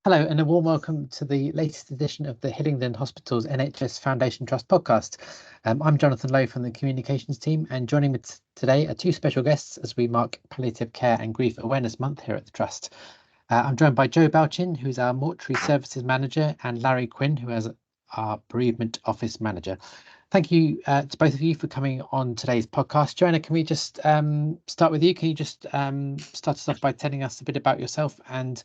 Hello, and a warm welcome to the latest edition of the Hillingdon Hospital's NHS Foundation Trust podcast. I'm Jonathan Lowe from the communications team, and joining me today are two special guests as we mark Palliative Care and Grief Awareness Month here at the Trust. I'm joined by Jo Balchin, who's our Mortuary Services Manager, and Larry Quinn, who is our Bereavement Office Manager. Thank you to both of you for coming on today's podcast. Joanna, can we just start with you? Can you just start us off by telling us a bit about yourself and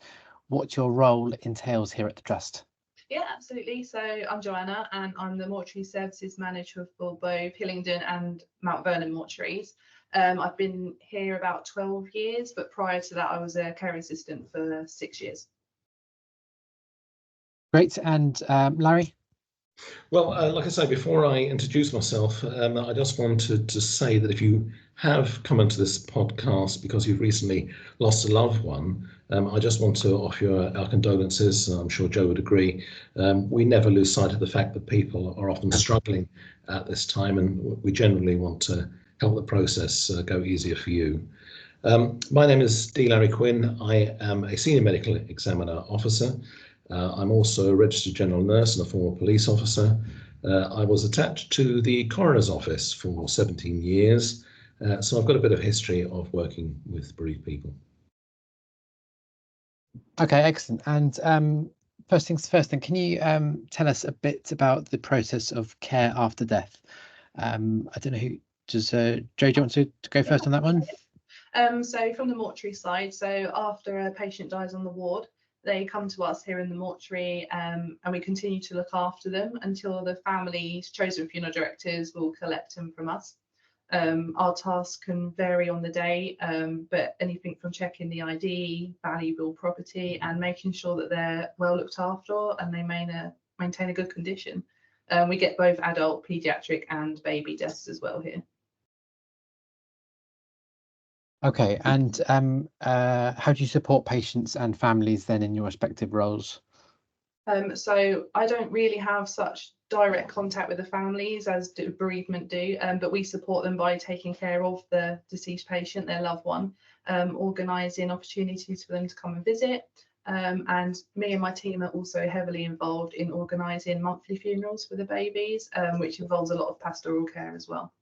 what your role entails here at the Trust? Yeah, absolutely. So I'm Joanna and I'm the Mortuary Services Manager for both Hillingdon and Mount Vernon mortuaries. I've been here about 12 years, but prior to that I was a care assistant for 6 years. Great. And Larry? Well, like I say, before I introduce myself, I just wanted to say that if you have come into this podcast because you've recently lost a loved one, I just want to offer you our condolences. I'm sure Jo would agree. We never lose sight of the fact that people are often struggling at this time, and we generally want to help the process go easier for you. My name is Larry Quinn. I am a Senior Medical Examiner Officer. I'm also a registered general nurse and a former police officer. I was attached to the coroner's office for 17 years, so I've got a bit of history of working with bereaved people. Okay, excellent. And first things first, then, can you tell us a bit about the process of care after death? I don't know who does. Jo, do you want to go first on that one? So from the mortuary side, so after a patient dies on the ward, they come to us here in the mortuary and we continue to look after them until the family's chosen funeral directors will collect them from us. Our tasks can vary on the day, but anything from checking the ID, valuable property, and making sure that they're well looked after and they maintain a good condition. We get both adult, paediatric and baby deaths as well here. Okay, and how do you support patients and families then in your respective roles? So I don't really have such direct contact with the families as bereavement do, but we support them by taking care of the deceased patient, their loved one, organising opportunities for them to come and visit. And me and my team are also heavily involved in organising monthly funerals for the babies, which involves a lot of pastoral care as well.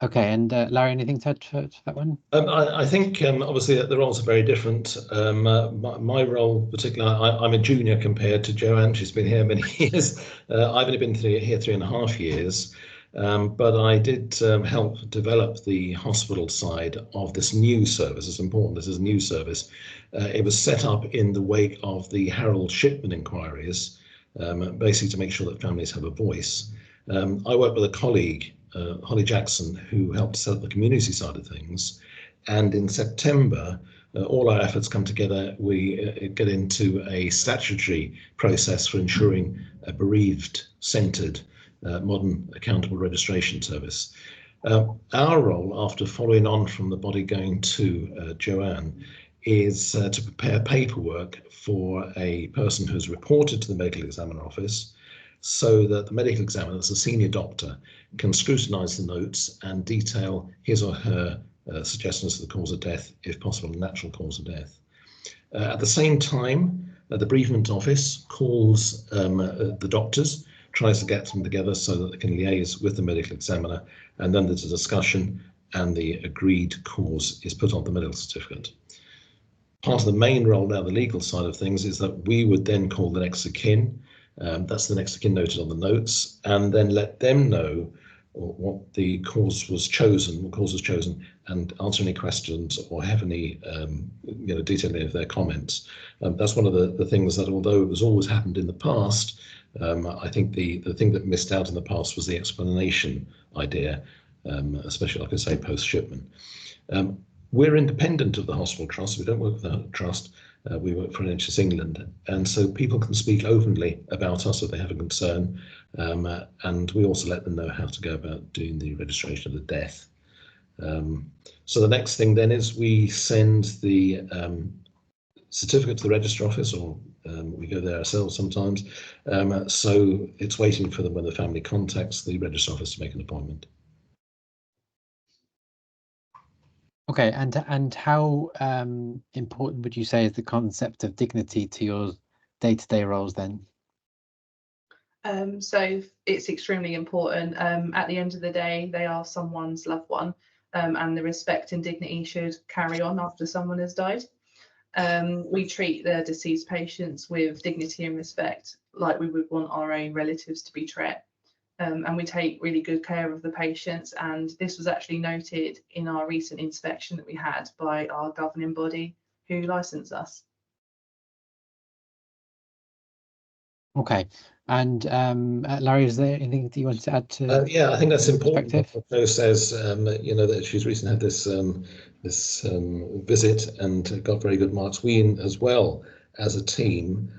Okay, and Larry, anything to add to that one? I think obviously the roles are very different. My role particularly, I'm a junior compared to Joanne. She's been here many years. I've only been here 3.5 years, but I did help develop the hospital side of this new service. It's important, this is a new service. It was set up in the wake of the Harold Shipman inquiries, basically to make sure that families have a voice. I work with a colleague, Holly Jackson, who helped set up the community side of things. And in September, all our efforts come together. We get into a statutory process for ensuring a bereaved-centred, modern, accountable registration service. Our role, after following on from the body going to Joanne, is to prepare paperwork for a person who's reported to the medical examiner office, so that the medical examiner, as a senior doctor, can scrutinise the notes and detail his or her suggestions for the cause of death, if possible, a natural cause of death. At the same time, the bereavement office calls the doctors, tries to get them together so that they can liaise with the medical examiner, and then there's a discussion and the agreed cause is put on the medical certificate. Part of the main role now, the legal side of things, is that we would then call the next of kin. That's the next of kin noted on the notes, and then let them know what the cause was chosen, and answer any questions or have any detail any of their comments. That's one of the things that, although it was always happened in the past, I think the thing that missed out in the past was the explanation idea, especially, like I say, post-Shipman. We're independent of the hospital trust. We don't work with the trust. We work for NHS England, and so people can speak openly about us if they have a concern, and we also let them know how to go about doing the registration of the death. So the next thing then is we send the certificate to the register office, or we go there ourselves sometimes, so it's waiting for them when the family contacts the register office to make an appointment. Okay, and how important would you say is the concept of dignity to your day-to-day roles then? So it's extremely important. At the end of the day, they are someone's loved one, and the respect and dignity should carry on after someone has died. We treat the deceased patients with dignity and respect, like we would want our own relatives to be treated. And we take really good care of the patients. And this was actually noted in our recent inspection that we had by our governing body who licensed us. Okay, and Larry, is there anything that you wanted to add to? Yeah, I think that's important. Perspective? What Jo says, you know, that she's recently had this visit and got very good marks. We, as well as a team,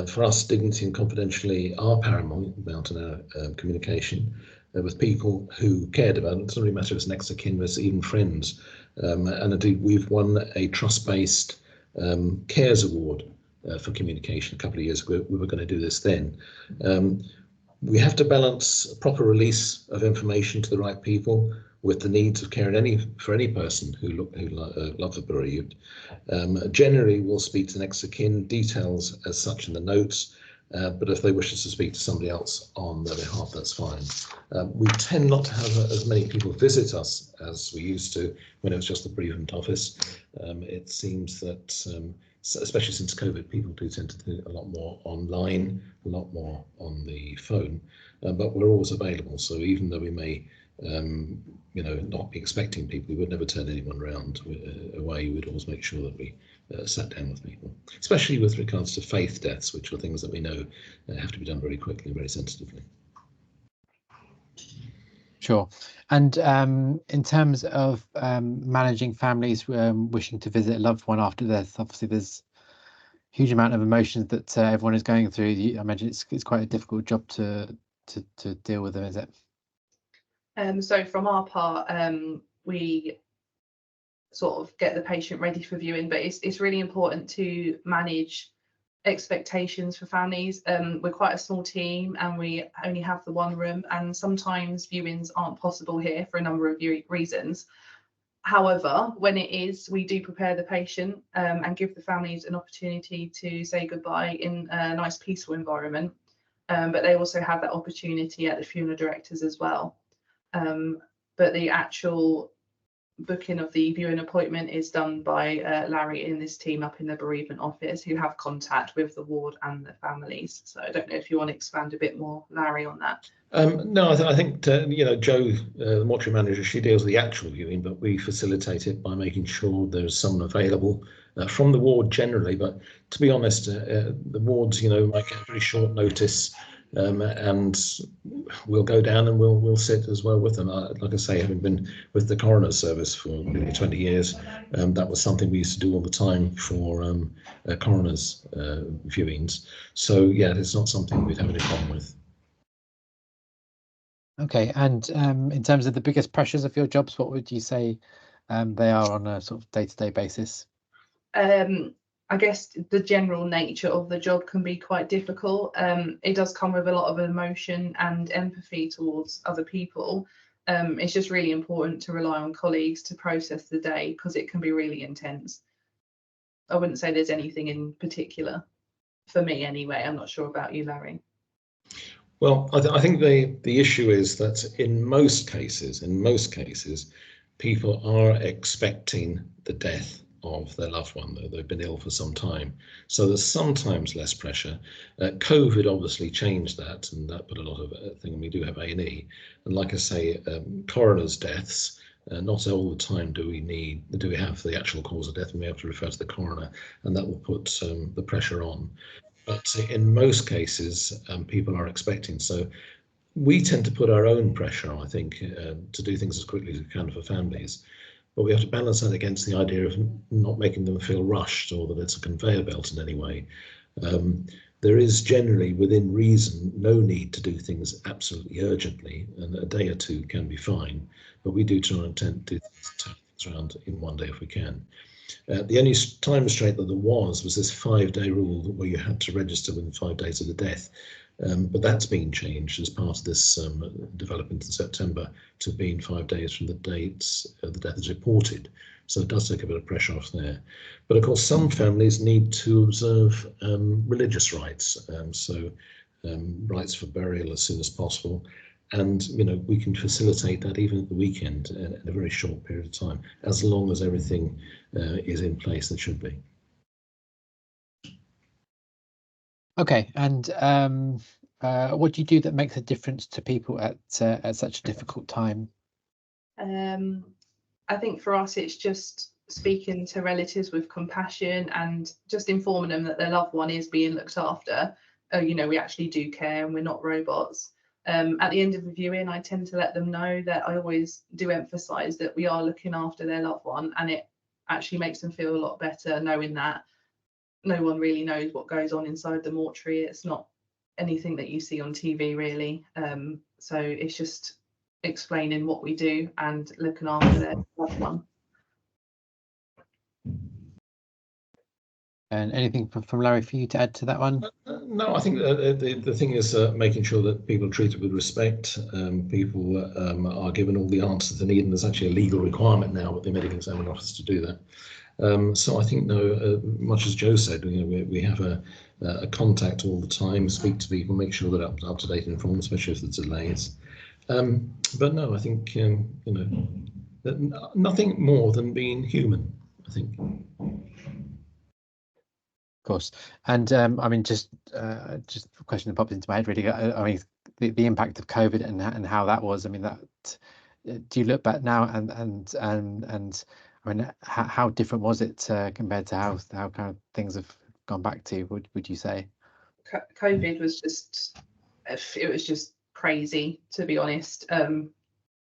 for us, dignity and confidentiality are paramount in our communication with people who cared about it. It doesn't really matter if it's next of kin, it's even friends. And indeed, we've won a trust-based cares award for communication a couple of years ago. We were going to do this then. We have to balance proper release of information to the right people with the needs of care for any person who loves a bereaved. Generally, we'll speak to next of kin, details as such in the notes, but if they wish us to speak to somebody else on their behalf, that's fine. We tend not to have as many people visit us as we used to when it was just the bereavement office. It seems that especially since COVID, people do tend to do a lot more online, a lot more on the phone, but we're always available. So even though we may, you know, not be expecting people, we would never turn anyone around away. We would always make sure that we sat down with people, especially with regards to faith deaths, which are things that we know have to be done very quickly, very sensitively. Sure. And in terms of managing families wishing to visit a loved one after death, obviously there's a huge amount of emotions that everyone is going through. I imagine it's quite a difficult job to deal with them, is it? So from our part, we sort of get the patient ready for viewing, but it's really important to manage expectations for families. We're quite a small team and we only have the one room, and sometimes viewings aren't possible here for a number of reasons. However, when it is, we do prepare the patient and give the families an opportunity to say goodbye in a nice peaceful environment, but they also have that opportunity at the funeral directors as well. But the actual booking of the viewing appointment is done by Larry and his team up in the bereavement office, who have contact with the ward and the families. So I don't know if you want to expand a bit more, Larry, on that. No, I think you know, Jo, the mortuary manager, she deals with the actual viewing, but we facilitate it by making sure there's someone available from the ward generally. But to be honest, the wards, you know, might get very short notice, and we'll go down and we'll sit as well with them. Like I say, having been with the coroner's service for nearly 20 years, that was something we used to do all the time for coroner's viewings. So yeah, it's not something we'd have any problem with. Okay, and in terms of the biggest pressures of your jobs, what would you say they are on a sort of day-to-day basis? I guess the general nature of the job can be quite difficult. It does come with a lot of emotion and empathy towards other people. It's just really important to rely on colleagues to process the day, because it can be really intense. I wouldn't say there's anything in particular for me anyway. I'm not sure about you, Larry. Well, I think the issue is that in most cases, people are expecting the death of their loved one, though they've been ill for some time. So there's sometimes less pressure. COVID obviously changed that, and that put a lot of thing. We do have A&E, and like I say, coroners' deaths. Not all the time do we have the actual cause of death, and we have to refer to the coroner, and that will put the pressure on. But in most cases, people are expecting. So we tend to put our own pressure, I think, to do things as quickly as we can for families. But we have to balance that against the idea of not making them feel rushed or that it's a conveyor belt in any way. There is generally, within reason, no need to do things absolutely urgently, and a day or two can be fine. But we do try and turn things around in one day if we can. The only time restraint that there was this 5-day rule where you had to register within 5 days of the death. But that's been changed as part of this development in September to being 5 days from the date the death is reported. So it does take a bit of pressure off there. But of course, some families need to observe religious rites, rites for burial as soon as possible. And we can facilitate that even at the weekend in a very short period of time, as long as everything is in place that should be. Okay, and what do you do that makes a difference to people at such a difficult time? I think for us, it's just speaking to relatives with compassion and just informing them that their loved one is being looked after. We actually do care and we're not robots. At the end of the viewing, I tend to let them know that I always do emphasise that we are looking after their loved one, and it actually makes them feel a lot better knowing that no one really knows what goes on inside the mortuary. It's not anything that you see on TV, really. So it's just explaining what we do and looking after their loved one. And anything from Larry for you to add to that one? No, I think the thing is making sure that people are treated with respect. People are given all the answers they need, and there's actually a legal requirement now with the medical examining officer to do that. So I think, much as Joe said, we have a contact all the time, speak to people, make sure they're up to date and informed, especially if there's delays. But no, I think nothing more than being human, I think. Of course, and I mean, just a question that popped into my head really. I mean, the impact of COVID and how that was. I mean, that do you look back now and I mean, how different was it compared to how kind of things have gone back to? Would you say? COVID was just crazy, to be honest.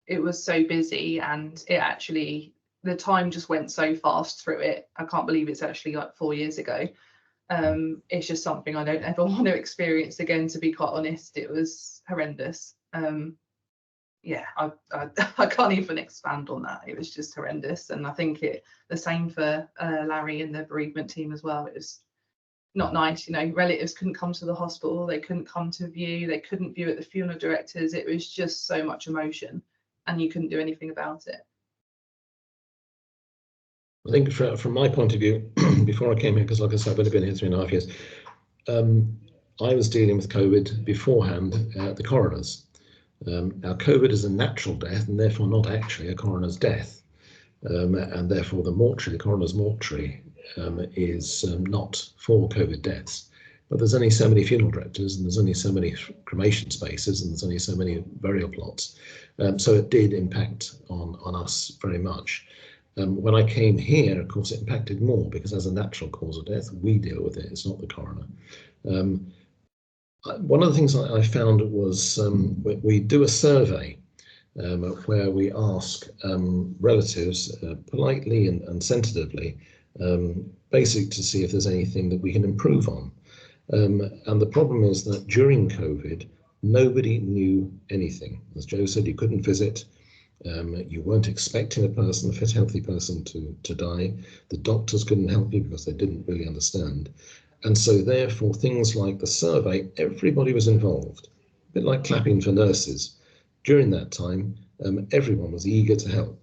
It was so busy, and the time just went so fast through it. I can't believe it's actually like 4 years ago. It's just something I don't ever want to experience again, to be quite honest. It was horrendous. I can't even expand on that. It was just horrendous, and I think the same for Larry and the bereavement team as well. It was not nice. Relatives couldn't come to the hospital, they couldn't come to view, they couldn't view at the funeral directors. It was just so much emotion, and you couldn't do anything about it. I think from my point of view, before I came here, because like I said, I've only been here 3.5 years, I was dealing with COVID beforehand at the coroners. Now, COVID is a natural death and therefore not actually a coroner's death. And therefore the coroner's mortuary is not for COVID deaths. But there's only so many funeral directors, and there's only so many cremation spaces, and there's only so many burial plots. So it did impact on us very much. When I came here, of course, it impacted more, because as a natural cause of death, we deal with it, it's not the coroner. One of the things I found was we do a survey where we ask relatives politely and sensitively, basically to see if there's anything that we can improve on. And the problem is that during COVID, nobody knew anything. As Joe said, you couldn't visit. You weren't expecting a fit, healthy person to die. The doctors couldn't help you because they didn't really understand. And so therefore, things like the survey, everybody was involved, a bit like clapping for nurses. During that time, everyone was eager to help.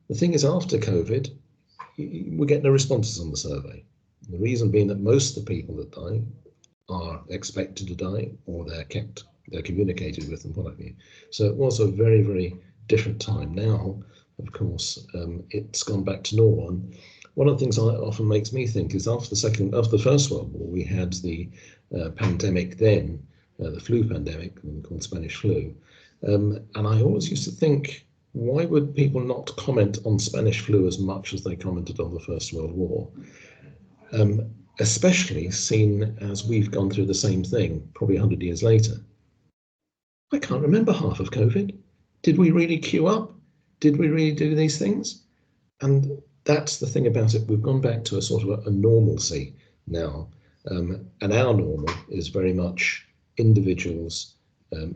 The thing is, after COVID, we get no responses on the survey. The reason being that most of the people that die are expected to die, or they're communicated with and what have you. So it was a very, very different time. Now, of course, it's gone back to normal. And one of the things that often makes me think is after the First World War, we had the pandemic then, the flu pandemic, called Spanish flu. And I always used to think, why would people not comment on Spanish flu as much as they commented on the First World War? Especially seen as we've gone through the same thing, probably 100 years later. I can't remember half of COVID. Did we really queue up? Did we really do these things? And that's the thing about it. We've gone back to a sort of a normalcy now. And our normal is very much individuals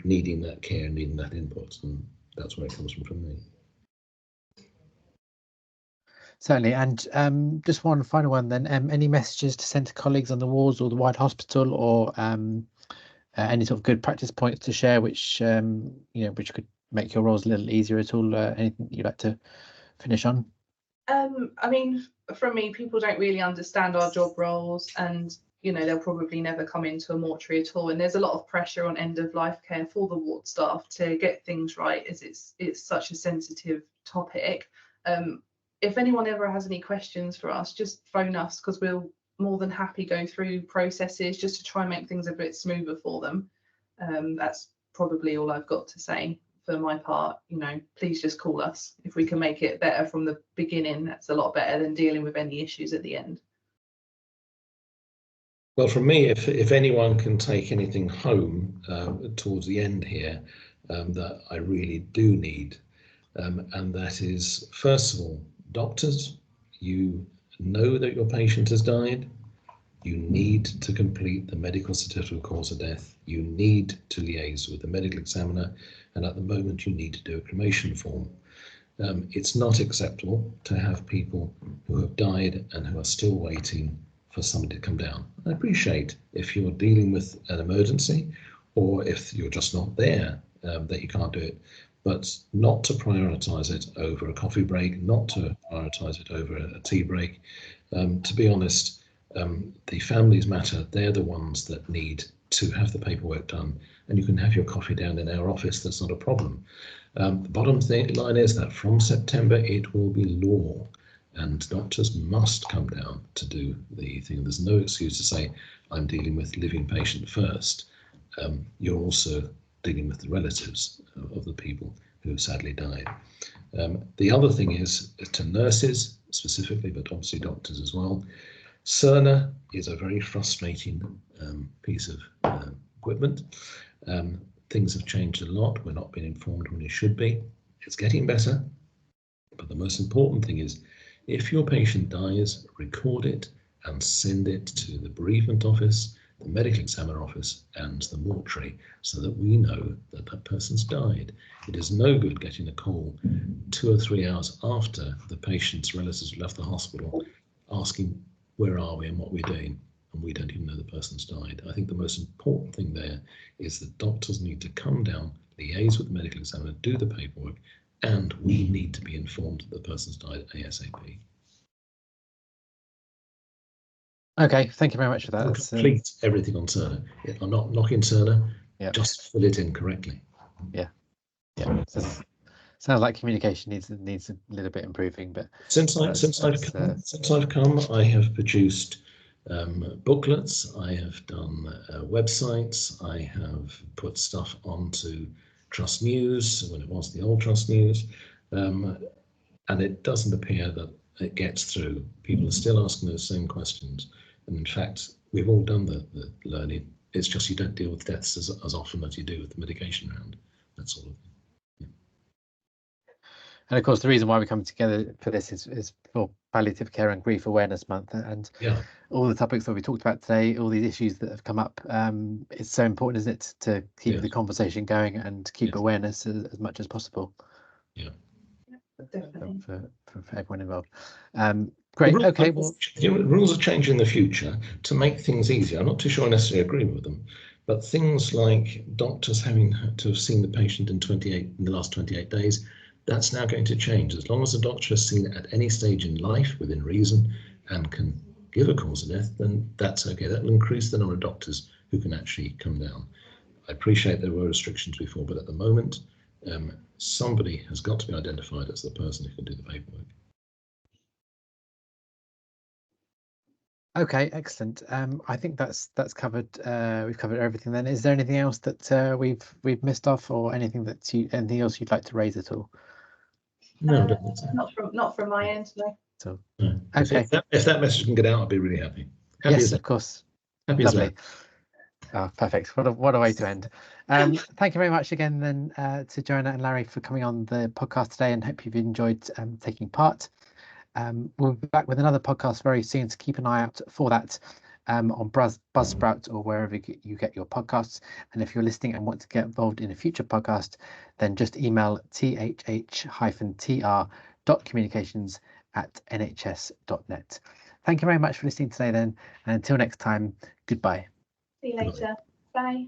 needing that care, needing that input. And that's where it comes from me. Certainly. And just one final one then. Any messages to send to colleagues on the wards or the wide hospital, or any sort of good practice points to share, which which could make your roles a little easier at all? Anything you'd like to finish on? I mean, for me, people don't really understand our job roles, and they'll probably never come into a mortuary at all. And there's a lot of pressure on end of life care for the ward staff to get things right, as it's such a sensitive topic. If anyone ever has any questions for us, just phone us, because we'll more than happy go through processes just to try and make things a bit smoother for them. That's probably all I've got to say for my part. Please just call us if we can make it better from the beginning. That's a lot better than dealing with any issues at the end. Well, from me, if anyone can take anything home towards the end here that I really do need, and that is, first of all, doctors, you know that your patient has died. You need to complete the medical certificate of cause of death. You need to liaise with the medical examiner, and at the moment you need to do a cremation form. It's not acceptable to have people who have died and who are still waiting for somebody to come down. I appreciate if you're dealing with an emergency, or if you're just not there, that you can't do it, but not to prioritise it over a coffee break, not to prioritise it over a tea break. To be honest, the families matter. They're the ones that need to have the paperwork done, and you can have your coffee down in our office. That's not a problem. The bottom line is that from September it will be law, and doctors must come down to do the thing. There's no excuse to say I'm dealing with living patient first. You're also dealing with the relatives of the people who sadly died. The other thing is to nurses specifically, but obviously doctors as well. Cerner is a very frustrating piece of equipment. Things have changed a lot. We're not being informed when we should be. It's getting better. But the most important thing is, if your patient dies, record it and send it to the bereavement office, the medical examiner office, and the mortuary, so that we know that that person's died. It is no good getting a call 2 or 3 hours after the patient's relatives left the hospital asking where are we and what we're doing, and we don't even know the person's died. I think the most important thing there is that doctors need to come down, liaise with the medical examiner, do the paperwork, and we need to be informed that the person's died ASAP. Okay, thank you very much for that. Complete everything on Cerner. I'm not knocking Cerner, just fill it in correctly. Yeah. So sounds like communication needs a little bit improving, but since I've come, I have produced booklets, I have done websites, I have put stuff onto Trust News when it was the old Trust News, and it doesn't appear that it gets through. People are still asking those same questions, and in fact we've all done the learning. It's just you don't deal with deaths as often as you do with the medication round. That's all. And of course, the reason why we come together for this is for Palliative Care and Grief Awareness Month, and all the topics that we talked about today, all these issues that have come up. It's so important, isn't it, to keep the conversation going and keep awareness as much as possible. Yeah, definitely. For everyone involved. Great. Okay. Well, rules are changing in the future to make things easier. I'm not too sure I necessarily agree with them, but things like doctors having to have seen the patient in the last 28 days. That's now going to change. As long as the doctor has seen it at any stage in life within reason and can give a cause of death, then that's okay. That will increase the number of doctors who can actually come down. I appreciate there were restrictions before, but at the moment, somebody has got to be identified as the person who can do the paperwork. Okay, excellent. I think that's covered. We've covered everything. Then, is there anything else that we've missed off, or anything else you'd like to raise at all? No, not from my end, no. So, okay. If that message can get out, I'll be really happy. Yes, of course. Happy Lovely. Oh, perfect. What a way to end. Thank you very much again then to Joanna and Larry for coming on the podcast today, and hope you've enjoyed taking part. We'll be back with another podcast very soon, so keep an eye out for that on Buzzsprout or wherever you get your podcasts. And if you're listening and want to get involved in a future podcast, then just email thh-tr.communications@nhs.net. Thank you very much for listening today then, and until next time, goodbye. See you later. Bye.